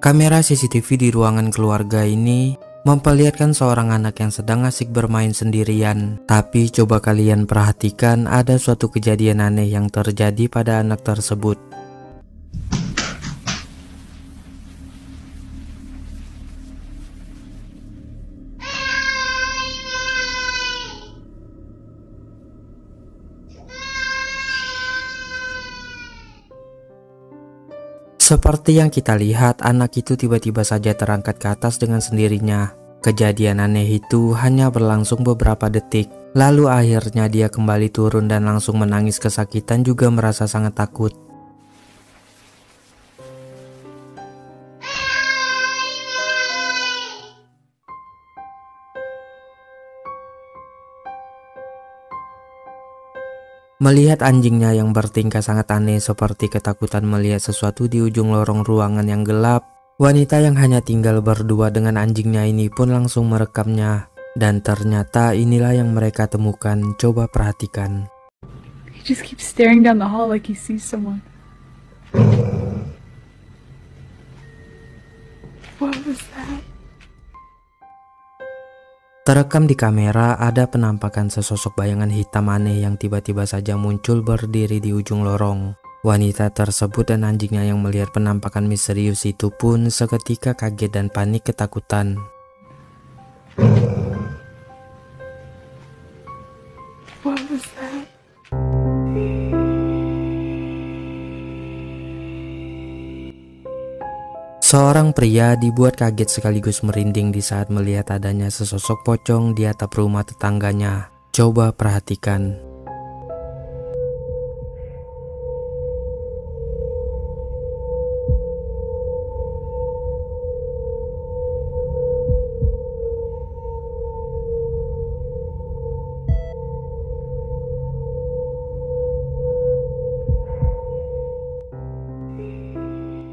Kamera CCTV di ruangan keluarga ini memperlihatkan seorang anak yang sedang asik bermain sendirian. Tapi coba kalian perhatikan, ada suatu kejadian aneh yang terjadi pada anak tersebut. Seperti yang kita lihat, anak itu tiba-tiba saja terangkat ke atas dengan sendirinya. Kejadian aneh itu hanya berlangsung beberapa detik. Lalu akhirnya dia kembali turun dan langsung menangis kesakitan, juga merasa sangat takut. Melihat anjingnya yang bertingkah sangat aneh seperti ketakutan melihat sesuatu di ujung lorong ruangan yang gelap, wanita yang hanya tinggal berdua dengan anjingnya ini pun langsung merekamnya. Dan ternyata inilah yang mereka temukan. Coba perhatikan. He just keeps staring down the hall like he sees someone. What was that? Terekam di kamera ada penampakan sesosok bayangan hitam aneh yang tiba-tiba saja muncul berdiri di ujung lorong. Wanita tersebut dan anjingnya yang melihat penampakan misterius itu pun seketika kaget dan panik ketakutan. What was that? Seorang pria dibuat kaget sekaligus merinding di saat melihat adanya sesosok pocong di atap rumah tetangganya. Coba perhatikan.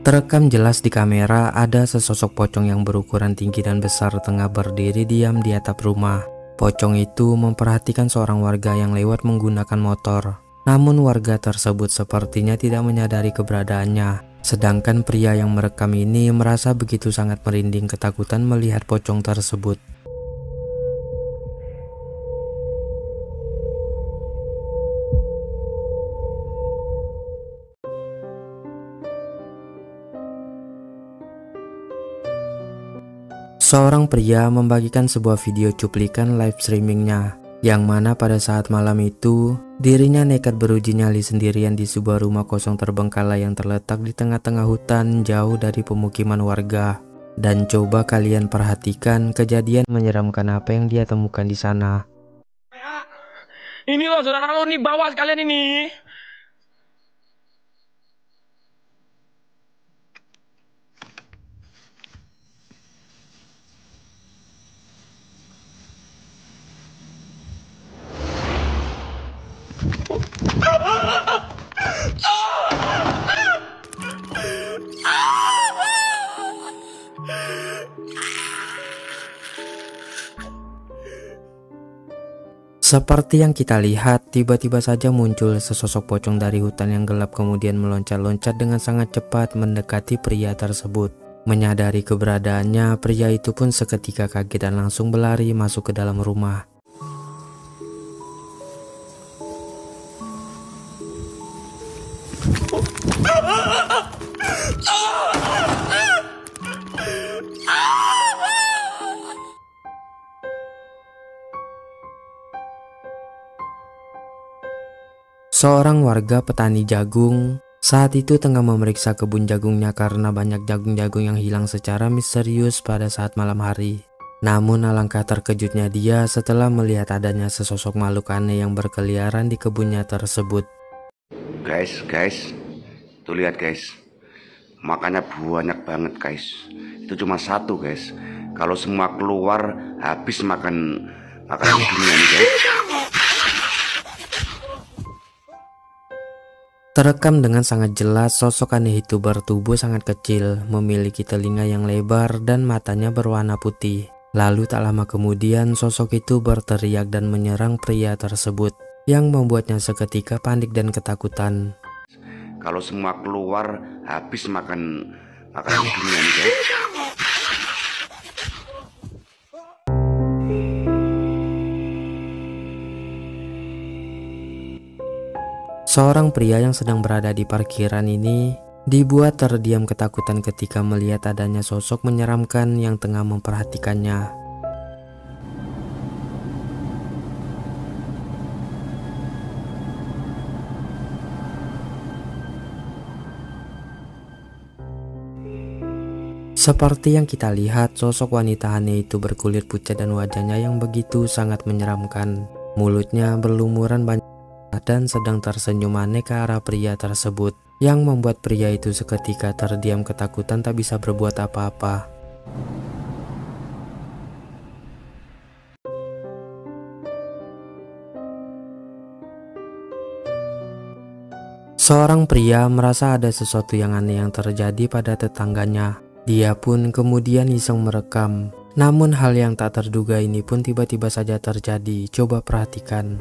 Terekam jelas di kamera ada sesosok pocong yang berukuran tinggi dan besar tengah berdiri diam di atap rumah. Pocong itu memperhatikan seorang warga yang lewat menggunakan motor. Namun warga tersebut sepertinya tidak menyadari keberadaannya. Sedangkan pria yang merekam ini merasa begitu sangat merinding ketakutan melihat pocong tersebut. Seorang pria membagikan sebuah video cuplikan live streamingnya, yang mana pada saat malam itu, dirinya nekat beruji nyali sendirian di sebuah rumah kosong terbengkalai yang terletak di tengah-tengah hutan jauh dari pemukiman warga. Dan coba kalian perhatikan kejadian menyeramkan apa yang dia temukan di sana. Ini loh saudara lo nih, bawa sekalian ini. Seperti yang kita lihat, tiba-tiba saja muncul sesosok pocong dari hutan yang gelap kemudian meloncat-loncat dengan sangat cepat mendekati pria tersebut. Menyadari keberadaannya, pria itu pun seketika kaget dan langsung berlari masuk ke dalam rumah. Seorang warga petani jagung saat itu tengah memeriksa kebun jagungnya karena banyak jagung-jagung yang hilang secara misterius pada saat malam hari. Namun alangkah terkejutnya dia setelah melihat adanya sesosok makhluk aneh yang berkeliaran di kebunnya tersebut. Guys, tuh lihat guys, makanya banyak banget guys. Itu cuma satu guys. Kalau semua keluar habis makan dunia nih guys. Terekam dengan sangat jelas sosok aneh itu bertubuh sangat kecil, memiliki telinga yang lebar dan matanya berwarna putih. Lalu tak lama kemudian sosok itu berteriak dan menyerang pria tersebut, yang membuatnya seketika panik dan ketakutan. Kalau semua keluar habis makan akan dunia nih guys. Seorang pria yang sedang berada di parkiran ini dibuat terdiam ketakutan ketika melihat adanya sosok menyeramkan yang tengah memperhatikannya. Seperti yang kita lihat, sosok wanita aneh itu berkulit pucat dan wajahnya yang begitu sangat menyeramkan. Mulutnya berlumuran banyak dan sedang tersenyum aneh ke arah pria tersebut, yang membuat pria itu seketika terdiam ketakutan tak bisa berbuat apa-apa. Seorang pria merasa ada sesuatu yang aneh yang terjadi pada tetangganya. Dia pun kemudian iseng merekam. Namun hal yang tak terduga ini pun tiba-tiba saja terjadi. Coba perhatikan.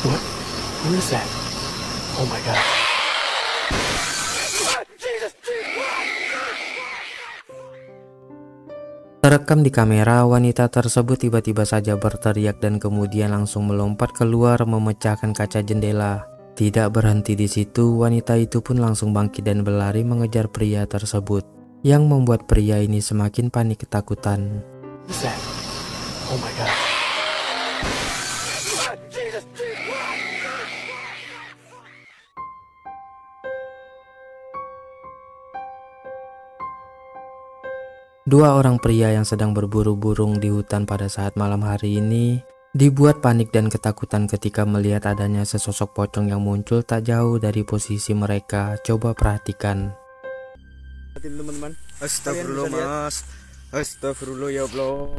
What? Who is that? Oh my god. Terekam di kamera, wanita tersebut tiba-tiba saja berteriak dan kemudian langsung melompat keluar memecahkan kaca jendela. Tidak berhenti di situ, wanita itu pun langsung bangkit dan berlari mengejar pria tersebut, yang membuat pria ini semakin panik ketakutan. What is that? Oh my god. Dua orang pria yang sedang berburu burung di hutan pada saat malam hari ini dibuat panik dan ketakutan ketika melihat adanya sesosok pocong yang muncul tak jauh dari posisi mereka. Coba perhatikan. Teman-teman, astagfirullah mas, astagfirullah ya Allah.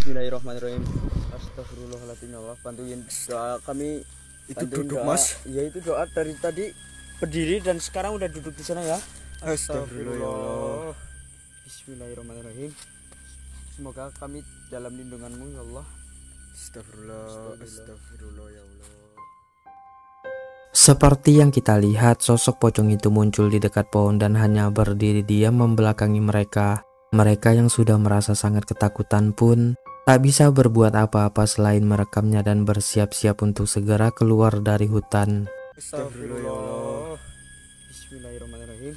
Bismillahirrahmanirrahim. Astagfirullahaladzim ya Allah, bantuin doa kami. Itu duduk doa, mas? Ya itu doa dari tadi berdiri dan sekarang udah duduk di sana ya. Astagfirullah ya Allah. Bismillahirrahmanirrahim. Semoga kami dalam lindunganmu ya Allah. Astagfirullah, astagfirullah ya Allah. Seperti yang kita lihat, sosok pocong itu muncul di dekat pohon dan hanya berdiri diam membelakangi mereka. Mereka yang sudah merasa sangat ketakutan pun tak bisa berbuat apa-apa selain merekamnya dan bersiap-siap untuk segera keluar dari hutan. Astagfirullah ya Allah. Bismillahirrahmanirrahim.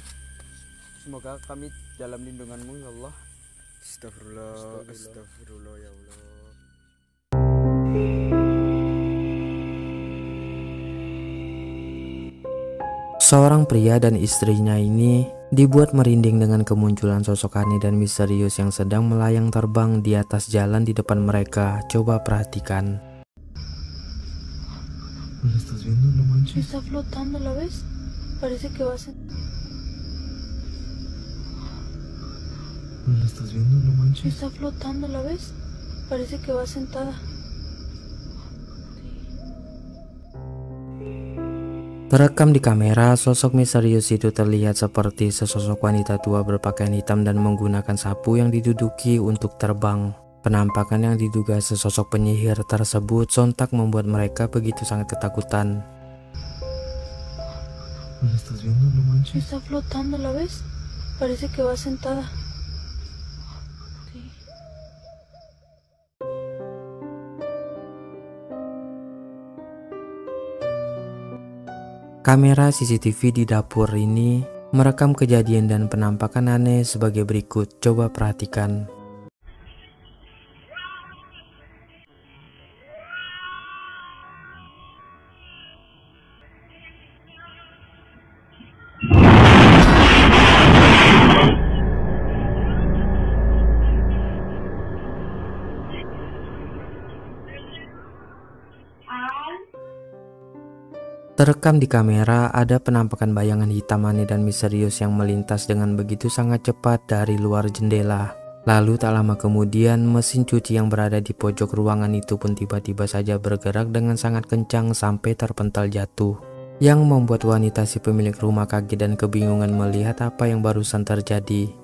Semoga kami dalam lindunganmu ya Allah. Astagfirullah, astagfirullah ya Allah. Seorang pria dan istrinya ini dibuat merinding dengan kemunculan sosok aneh dan misterius yang sedang melayang terbang di atas jalan di depan mereka. Coba perhatikan. Está flotando, ¿la ves? Parece que va a ser... Está flotando, ¿la ves? Parece que va sentada. Terekam di kamera, sosok misterius itu terlihat seperti sesosok wanita tua berpakaian hitam dan menggunakan sapu yang diduduki untuk terbang. Penampakan yang diduga sesosok penyihir tersebut sontak membuat mereka begitu sangat ketakutan. Está flotando, ¿la ves? Parece que va sentada. Kamera CCTV di dapur ini merekam kejadian dan penampakan aneh sebagai berikut. Coba perhatikan. Terekam di kamera ada penampakan bayangan hitam aneh dan misterius yang melintas dengan begitu sangat cepat dari luar jendela. Lalu tak lama kemudian mesin cuci yang berada di pojok ruangan itu pun tiba-tiba saja bergerak dengan sangat kencang sampai terpental jatuh. yang membuat wanita si pemilik rumah kaget dan kebingungan melihat apa yang barusan terjadi.